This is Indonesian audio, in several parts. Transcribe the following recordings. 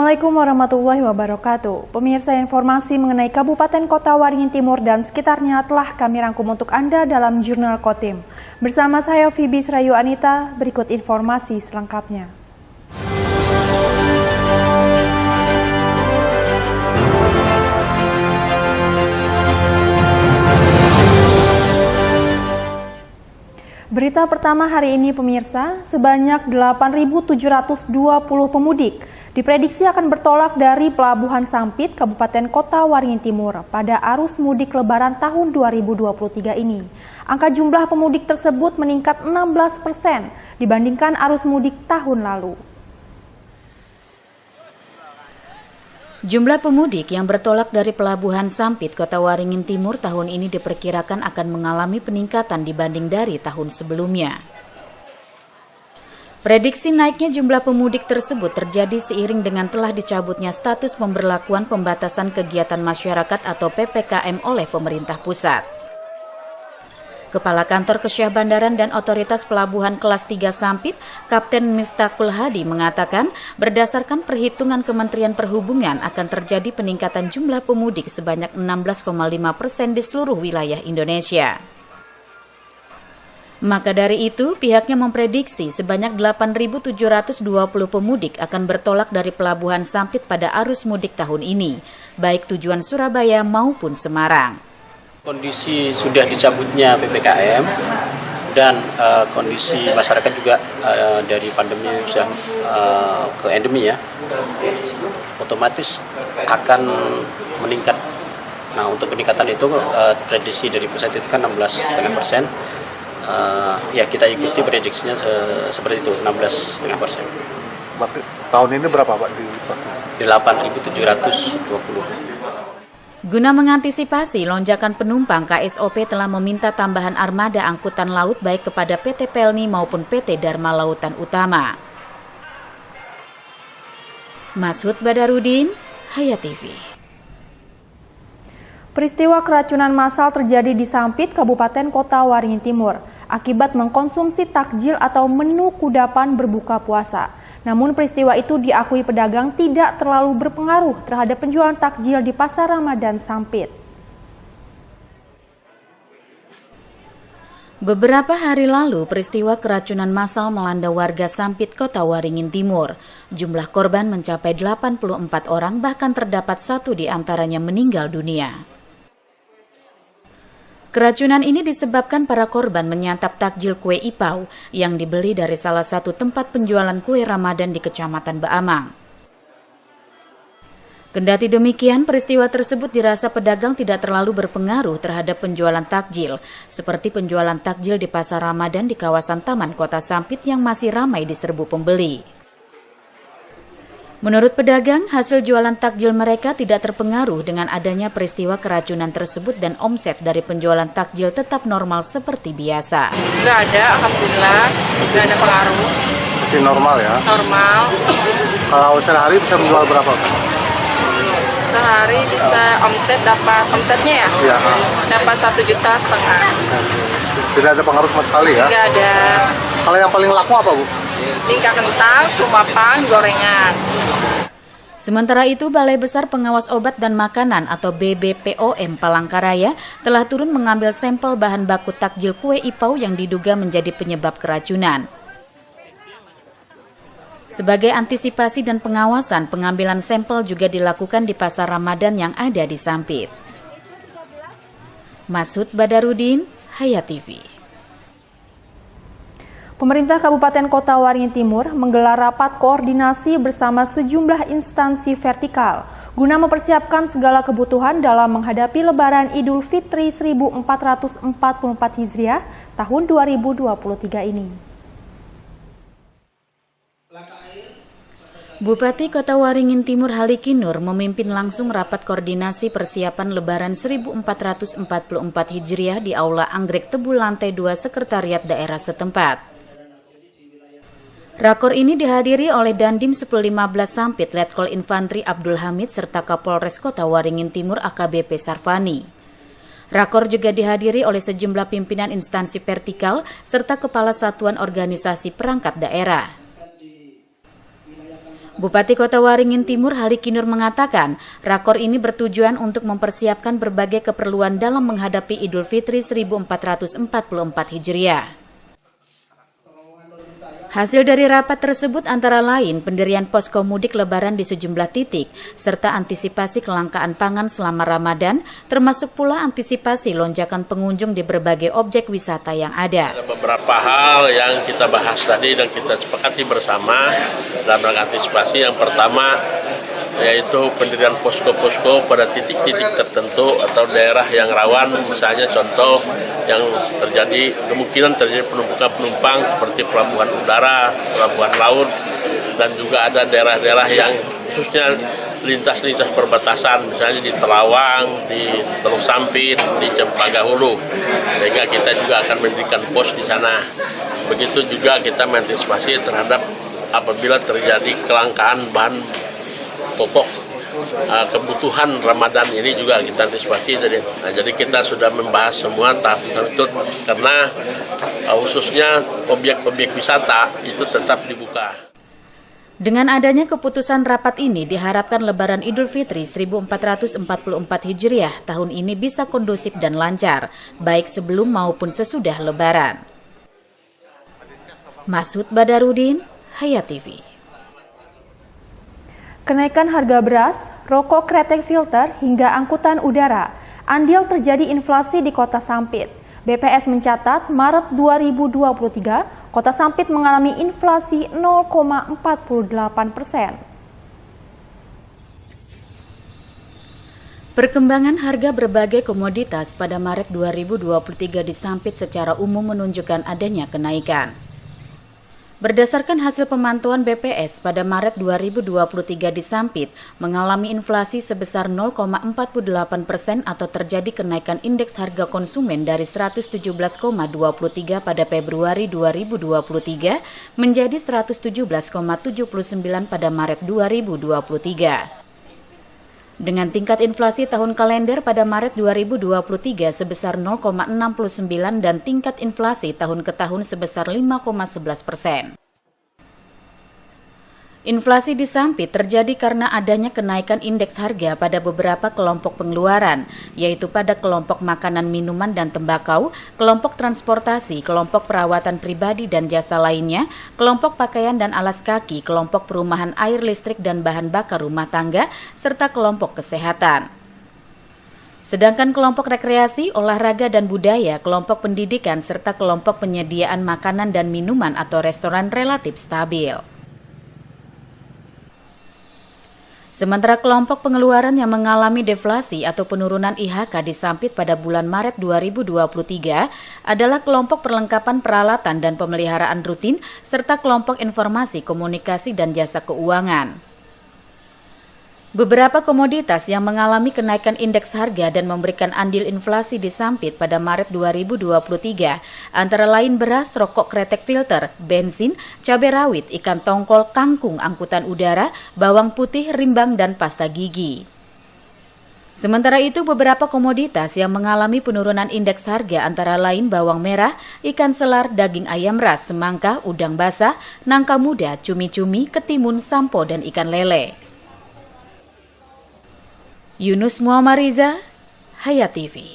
Assalamualaikum warahmatullahi wabarakatuh. Pemirsa, informasi mengenai Kabupaten Kota Waringin Timur dan sekitarnya telah kami rangkum untuk Anda dalam Jurnal Kotim. Bersama saya Fibi Srayu Anita, berikut informasi selengkapnya. Berita pertama hari ini pemirsa, sebanyak 8.720 pemudik diprediksi akan bertolak dari Pelabuhan Sampit, Kabupaten Kota Waringin Timur pada arus mudik Lebaran tahun 2023 ini. Angka jumlah pemudik tersebut meningkat 16% dibandingkan arus mudik tahun lalu. Jumlah pemudik yang bertolak dari Pelabuhan Sampit, Kota Waringin Timur tahun ini diperkirakan akan mengalami peningkatan dibanding dari tahun sebelumnya. Prediksi naiknya jumlah pemudik tersebut terjadi seiring dengan telah dicabutnya status pemberlakuan pembatasan kegiatan masyarakat atau PPKM oleh pemerintah pusat. Kepala Kantor Kesyah Bandaran dan Otoritas Pelabuhan Kelas 3 Sampit, Kapten Miftahul Hadi mengatakan, berdasarkan perhitungan Kementerian Perhubungan akan terjadi peningkatan jumlah pemudik sebanyak 16,5% di seluruh wilayah Indonesia. Maka dari itu, pihaknya memprediksi sebanyak 8.720 pemudik akan bertolak dari Pelabuhan Sampit pada arus mudik tahun ini, baik tujuan Surabaya maupun Semarang. Kondisi sudah dicabutnya PPKM dan kondisi masyarakat juga dari pandemi sudah ke endemi ya, otomatis akan meningkat. Nah, untuk peningkatan itu prediksi dari pusat itu kan 16,5%. Ya, kita ikuti prediksinya seperti itu, 16,5%. Tahun ini berapa Pak? Di 8.720. Guna mengantisipasi lonjakan penumpang, KSOP telah meminta tambahan armada angkutan laut baik kepada PT Pelni maupun PT Dharma Lautan Utama. Masud Badarudin, Hayat TV. Peristiwa keracunan massal terjadi di Sampit, Kabupaten Kota Waringin Timur, akibat mengkonsumsi takjil atau menu kudapan berbuka puasa. Namun peristiwa itu diakui pedagang tidak terlalu berpengaruh terhadap penjualan takjil di Pasar Ramadan Sampit. Beberapa hari lalu, peristiwa keracunan massal melanda warga Sampit, Kota Waringin Timur. Jumlah korban mencapai 84 orang, bahkan terdapat 1 di antaranya meninggal dunia. Keracunan ini disebabkan para korban menyantap takjil kue ipau yang dibeli dari salah satu tempat penjualan kue Ramadan di Kecamatan Baamang. Kendati demikian, peristiwa tersebut dirasa pedagang tidak terlalu berpengaruh terhadap penjualan takjil, seperti penjualan takjil di Pasar Ramadan di kawasan Taman Kota Sampit yang masih ramai diserbu pembeli. Menurut pedagang, hasil jualan takjil mereka tidak terpengaruh dengan adanya peristiwa keracunan tersebut dan omset dari penjualan takjil tetap normal seperti biasa. Nggak ada, alhamdulillah, nggak ada pengaruh. Masih normal ya? Normal. Kalau sehari bisa menjual berapa? Sehari bisa omsetnya ya? Iya. Dapat 1,5 juta. Tidak ada pengaruh sama sekali ya? Nggak ada. Kalau yang paling laku apa Bu? Tingkat kentang, sumapan, gorengan. Sementara itu, Balai Besar Pengawas Obat dan Makanan atau BBPOM Palangkaraya telah turun mengambil sampel bahan baku takjil kue ipau yang diduga menjadi penyebab keracunan. Sebagai antisipasi dan pengawasan, pengambilan sampel juga dilakukan di Pasar Ramadan yang ada di Sampit. Masud Badarudin, Hayat TV. Pemerintah Kabupaten Kota Waringin Timur menggelar rapat koordinasi bersama sejumlah instansi vertikal guna mempersiapkan segala kebutuhan dalam menghadapi Lebaran Idul Fitri 1444 Hijriah tahun 2023 ini. Bupati Kota Waringin Timur Haliki Nur memimpin langsung rapat koordinasi persiapan Lebaran 1444 Hijriah di Aula Anggrek Tebu Lantai 2 Sekretariat Daerah setempat. Rakor ini dihadiri oleh Dandim 1015 Sampit Letkol Infantri Abdul Hamid serta Kapolres Kota Waringin Timur AKBP Sarvani. Rakor juga dihadiri oleh sejumlah pimpinan instansi vertikal serta kepala satuan organisasi perangkat daerah. Bupati Kota Waringin Timur Halikinur mengatakan, rakor ini bertujuan untuk mempersiapkan berbagai keperluan dalam menghadapi Idul Fitri 1444 Hijriah. Hasil dari rapat tersebut antara lain pendirian posko mudik lebaran di sejumlah titik, serta antisipasi kelangkaan pangan selama Ramadan, termasuk pula antisipasi lonjakan pengunjung di berbagai objek wisata yang ada. Ada beberapa hal yang kita bahas tadi dan kita sepakati bersama dalam rangka antisipasi. Yang pertama yaitu pendirian posko-posko pada titik-titik tertentu atau daerah yang rawan, misalnya contoh yang kemungkinan terjadi penumpukan penumpang seperti pelabuhan udara, pelabuhan laut, dan juga ada daerah-daerah yang khususnya lintas-lintas perbatasan, misalnya di Telawang, di Teluk Sampit, di Cempaka Hulu, sehingga kita juga akan mendirikan pos di sana. Begitu juga kita mengantisipasi terhadap apabila terjadi kelangkaan bahan pokok kebutuhan Ramadan ini juga kita antisipasi. Jadi kita sudah membahas semua tahap tersebut karena khususnya objek-objek wisata itu tetap dibuka. Dengan adanya keputusan rapat ini diharapkan Lebaran Idul Fitri 1444 Hijriah tahun ini bisa kondusif dan lancar, baik sebelum maupun sesudah Lebaran. Masud Badarudin, Hayat TV. Kenaikan harga beras, rokok kretek filter, hingga angkutan udara. Andil terjadi inflasi di Kota Sampit. BPS mencatat Maret 2023, Kota Sampit mengalami inflasi 0,48%. Perkembangan harga berbagai komoditas pada Maret 2023 di Sampit secara umum menunjukkan adanya kenaikan. Berdasarkan hasil pemantauan BPS pada Maret 2023 di Sampit mengalami inflasi sebesar 0,48% atau terjadi kenaikan indeks harga konsumen dari 117,23 pada Februari 2023 menjadi 117,79 pada Maret 2023. Dengan tingkat inflasi tahun kalender pada Maret 2023 sebesar 0,69 dan tingkat inflasi tahun ke tahun sebesar 5,11%. Inflasi di Sampit terjadi karena adanya kenaikan indeks harga pada beberapa kelompok pengeluaran, yaitu pada kelompok makanan, minuman, dan tembakau, kelompok transportasi, kelompok perawatan pribadi dan jasa lainnya, kelompok pakaian dan alas kaki, kelompok perumahan air listrik dan bahan bakar rumah tangga, serta kelompok kesehatan. Sedangkan kelompok rekreasi, olahraga dan budaya, kelompok pendidikan, serta kelompok penyediaan makanan dan minuman atau restoran relatif stabil. Sementara kelompok pengeluaran yang mengalami deflasi atau penurunan IHK di Sampit pada bulan Maret 2023 adalah kelompok perlengkapan peralatan dan pemeliharaan rutin serta kelompok informasi, komunikasi, dan jasa keuangan. Beberapa komoditas yang mengalami kenaikan indeks harga dan memberikan andil inflasi di Sampit pada Maret 2023 antara lain beras, rokok kretek filter, bensin, cabai rawit, ikan tongkol, kangkung, angkutan udara, bawang putih, rimbang, dan pasta gigi. Sementara itu beberapa komoditas yang mengalami penurunan indeks harga antara lain bawang merah, ikan selar, daging ayam ras, semangka, udang basah, nangka muda, cumi-cumi, ketimun, sampo, dan ikan lele. Yunus Muhammariza, Hayat TV.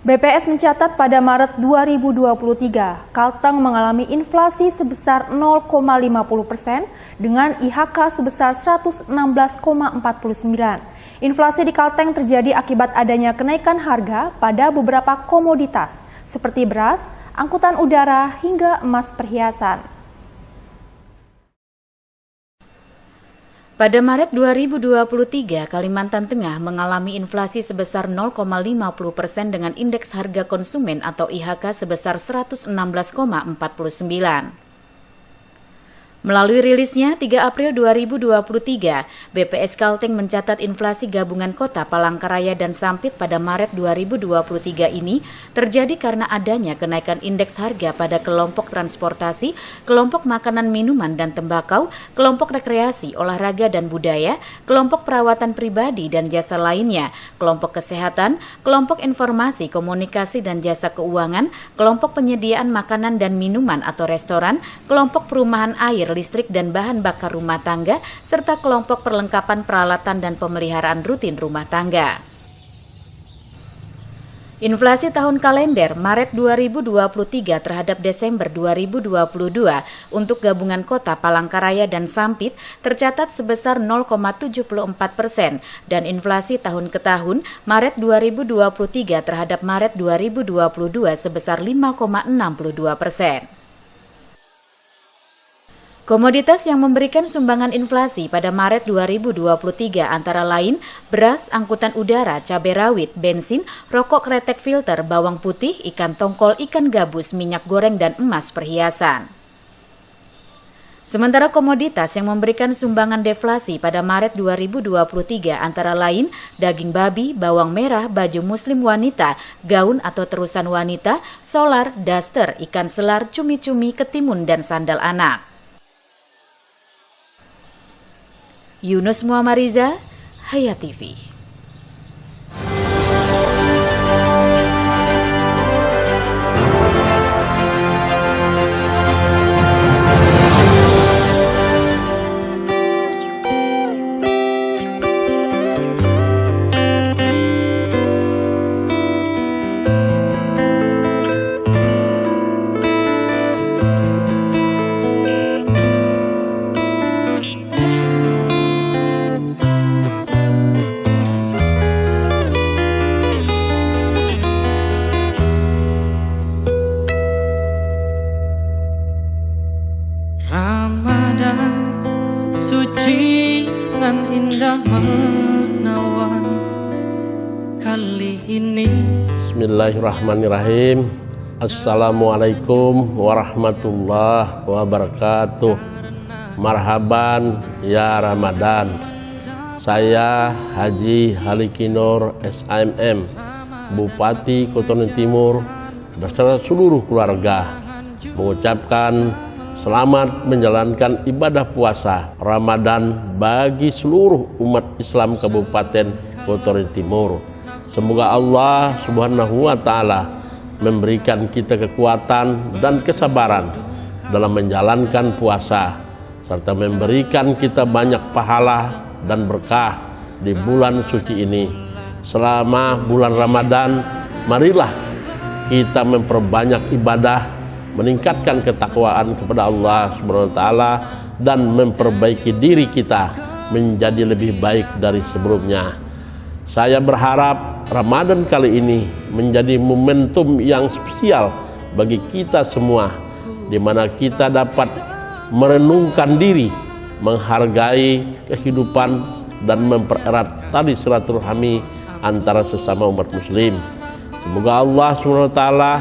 BPS mencatat pada Maret 2023, Kalteng mengalami inflasi sebesar 0,50% dengan IHK sebesar 116,49. Inflasi di Kalteng terjadi akibat adanya kenaikan harga pada beberapa komoditas seperti beras, angkutan udara, hingga emas perhiasan. Pada Maret 2023, Kalimantan Tengah mengalami inflasi sebesar 0,50% dengan indeks harga konsumen atau IHK sebesar 116,49. Melalui rilisnya 3 April 2023, BPS Kalteng mencatat inflasi gabungan kota Palangkaraya dan Sampit pada Maret 2023 ini terjadi karena adanya kenaikan indeks harga pada kelompok transportasi, kelompok makanan minuman dan tembakau, kelompok rekreasi, olahraga dan budaya, kelompok perawatan pribadi dan jasa lainnya, kelompok kesehatan, kelompok informasi, komunikasi dan jasa keuangan, kelompok penyediaan makanan dan minuman atau restoran, kelompok perumahan air, listrik dan bahan bakar rumah tangga, serta kelompok perlengkapan peralatan dan pemeliharaan rutin rumah tangga. Inflasi tahun kalender Maret 2023 terhadap Desember 2022 untuk gabungan kota Palangkaraya dan Sampit tercatat sebesar 0,74% dan inflasi tahun ke tahun Maret 2023 terhadap Maret 2022 sebesar 5,62%. Komoditas yang memberikan sumbangan inflasi pada Maret 2023 antara lain beras, angkutan udara, cabai rawit, bensin, rokok kretek filter, bawang putih, ikan tongkol, ikan gabus, minyak goreng, dan emas perhiasan. Sementara komoditas yang memberikan sumbangan deflasi pada Maret 2023 antara lain daging babi, bawang merah, baju muslim wanita, gaun atau terusan wanita, solar, daster, ikan selar, cumi-cumi, ketimun, dan sandal anak. Yunus Muammariza, Hayat TV. Ramadan suci dan indah menawan kali ini. Bismillahirrahmanirrahim. Assalamualaikum warahmatullahi wabarakatuh. Marhaban ya Ramadan. Saya Haji Halikinor SIMM, Bupati Kotonen Timur beserta seluruh keluarga mengucapkan selamat menjalankan ibadah puasa Ramadan bagi seluruh umat Islam Kabupaten Kotonen Timur. Semoga Allah Subhanahu wa Ta'ala memberikan kita kekuatan dan kesabaran dalam menjalankan puasa, serta memberikan kita banyak pahala dan berkah di bulan suci ini. Selama bulan Ramadan, marilah kita memperbanyak ibadah, meningkatkan ketakwaan kepada Allah Subhanahu wa Ta'ala dan memperbaiki diri kita menjadi lebih baik dari sebelumnya. Saya berharap Ramadan kali ini menjadi momentum yang spesial bagi kita semua, di mana kita dapat merenungkan diri, menghargai kehidupan dan mempererat tali silaturahmi antara sesama umat muslim. Semoga Allah Subhanahu wa Ta'ala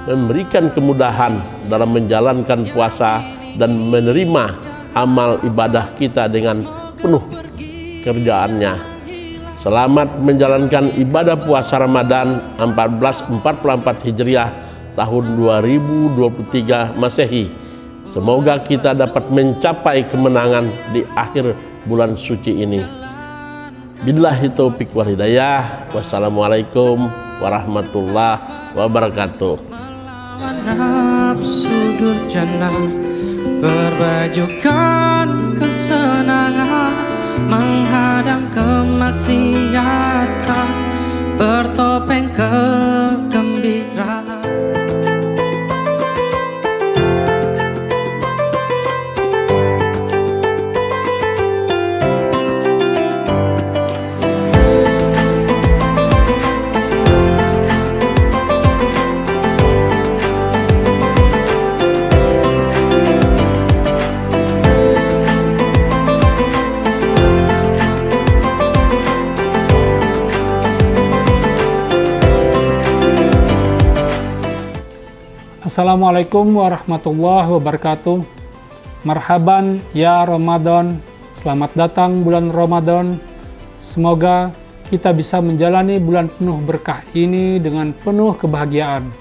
memberikan kemudahan dalam menjalankan puasa dan menerima amal ibadah kita dengan penuh kerjaannya. Selamat menjalankan ibadah puasa Ramadan 1444 Hijriah tahun 2023 Masehi. Semoga kita dapat mencapai kemenangan di akhir bulan suci ini. Billahi taufiq wal hidayah. Wassalamualaikum warahmatullahi wabarakatuh. Nafsu durjana berbajukan kesenangan, menghadang kemaksiatan, bertopeng kegembiraan. Assalamualaikum warahmatullahi wabarakatuh. Marhaban ya Ramadan, selamat datang bulan Ramadan. Semoga kita bisa menjalani bulan penuh berkah ini dengan penuh kebahagiaan.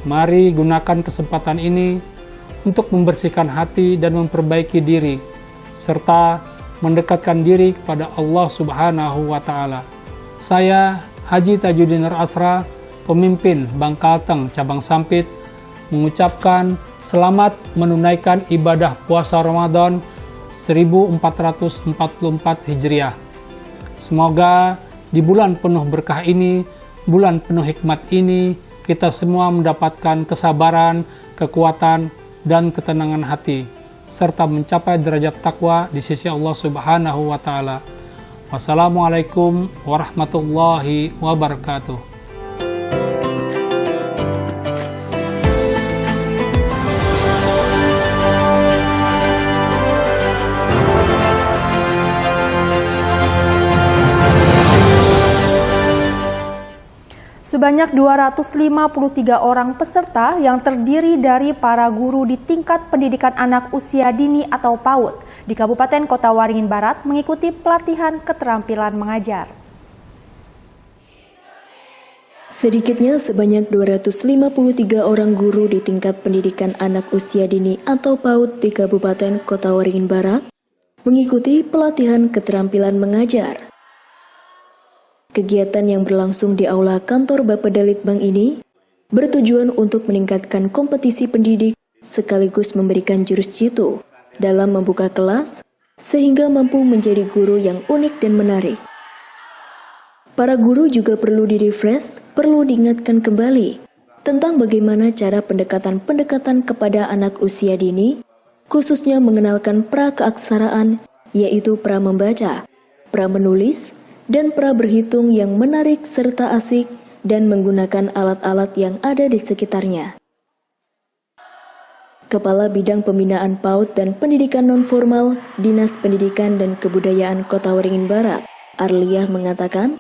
Mari gunakan kesempatan ini untuk membersihkan hati dan memperbaiki diri, serta mendekatkan diri kepada Allah Subhanahu wa Ta'ala. Saya Haji Tajuddin Nur Asra, pemimpin Bangkalteng Cabang Sampit, mengucapkan selamat menunaikan ibadah puasa Ramadan 1444 Hijriah. Semoga di bulan penuh berkah ini, bulan penuh hikmat ini, kita semua mendapatkan kesabaran, kekuatan, dan ketenangan hati, serta mencapai derajat takwa di sisi Allah Subhanahu wa Ta'ala. Wassalamualaikum warahmatullahi wabarakatuh. Sebanyak 253 orang peserta yang terdiri dari para guru di tingkat pendidikan anak usia dini atau PAUD di Kabupaten Kota Waringin Barat mengikuti pelatihan keterampilan mengajar. Sedikitnya sebanyak 253 orang guru di tingkat pendidikan anak usia dini atau PAUD di Kabupaten Kota Waringin Barat mengikuti pelatihan keterampilan mengajar. Kegiatan yang berlangsung di Aula Kantor Bapedalitbang ini bertujuan untuk meningkatkan kompetisi pendidik sekaligus memberikan jurus jitu dalam membuka kelas sehingga mampu menjadi guru yang unik dan menarik. Para guru juga perlu di-refresh, perlu diingatkan kembali tentang bagaimana cara pendekatan kepada anak usia dini, khususnya mengenalkan pra-keaksaraan, yaitu pra-membaca, pra-menulis, dan pra-berhitung yang menarik serta asik dan menggunakan alat-alat yang ada di sekitarnya. Kepala Bidang Pembinaan PAUD dan Pendidikan Nonformal Dinas Pendidikan dan Kebudayaan Kota Waringin Barat, Arliah mengatakan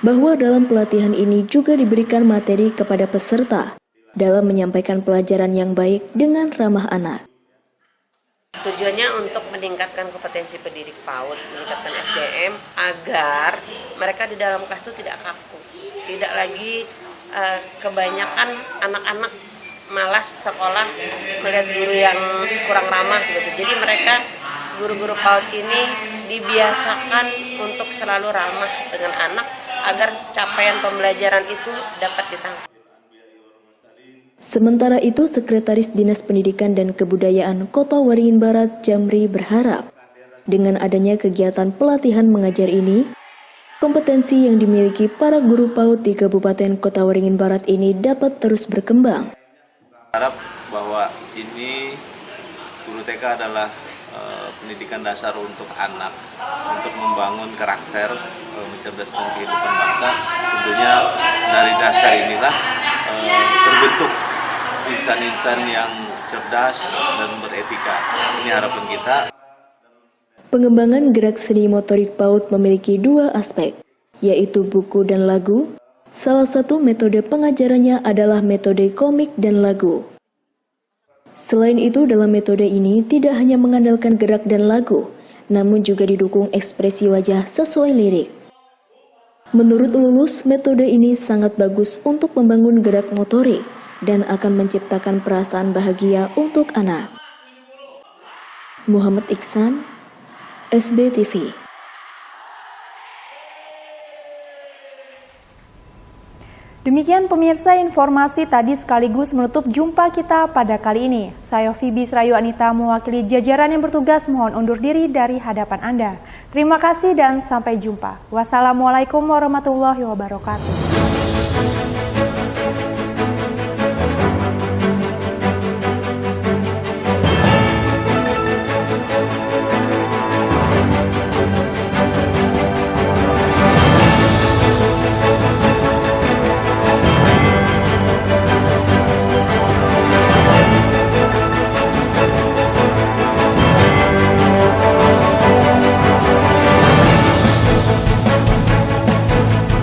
bahwa dalam pelatihan ini juga diberikan materi kepada peserta dalam menyampaikan pelajaran yang baik dengan ramah anak. Tujuannya untuk meningkatkan kompetensi pendidik PAUD, meningkatkan SDM agar mereka di dalam kelas itu tidak kaku, tidak lagi kebanyakan anak-anak malas sekolah melihat guru yang kurang ramah seperti itu. Jadi mereka guru-guru PAUD ini dibiasakan untuk selalu ramah dengan anak agar capaian pembelajaran itu dapat ditangkap. Sementara itu, Sekretaris Dinas Pendidikan dan Kebudayaan Kota Waringin Barat, Jamri, berharap dengan adanya kegiatan pelatihan mengajar ini, kompetensi yang dimiliki para guru PAUD di Kabupaten Kota Waringin Barat ini dapat terus berkembang. Harap bahwa ini guru TK adalah pendidikan dasar untuk anak, untuk membangun karakter, mencerdaskan kehidupan bangsa. Tentunya dari dasar inilah terbentuk insan-insan yang cerdas dan beretika. Ini harapan kita. Pengembangan gerak seni motorik PAUD memiliki dua aspek, yaitu buku dan lagu. Salah satu metode pengajarannya adalah metode komik dan lagu. Selain itu, dalam metode ini tidak hanya mengandalkan gerak dan lagu, namun juga didukung ekspresi wajah sesuai lirik. Menurut Lulus, metode ini sangat bagus untuk membangun gerak motorik dan akan menciptakan perasaan bahagia untuk anak. Muhammad Iksan, SBTV. Demikian pemirsa, informasi tadi sekaligus menutup jumpa kita pada kali ini. Saya Fibi Srayu Anita mewakili jajaran yang bertugas mohon undur diri dari hadapan Anda. Terima kasih dan sampai jumpa. Wassalamualaikum warahmatullahi wabarakatuh.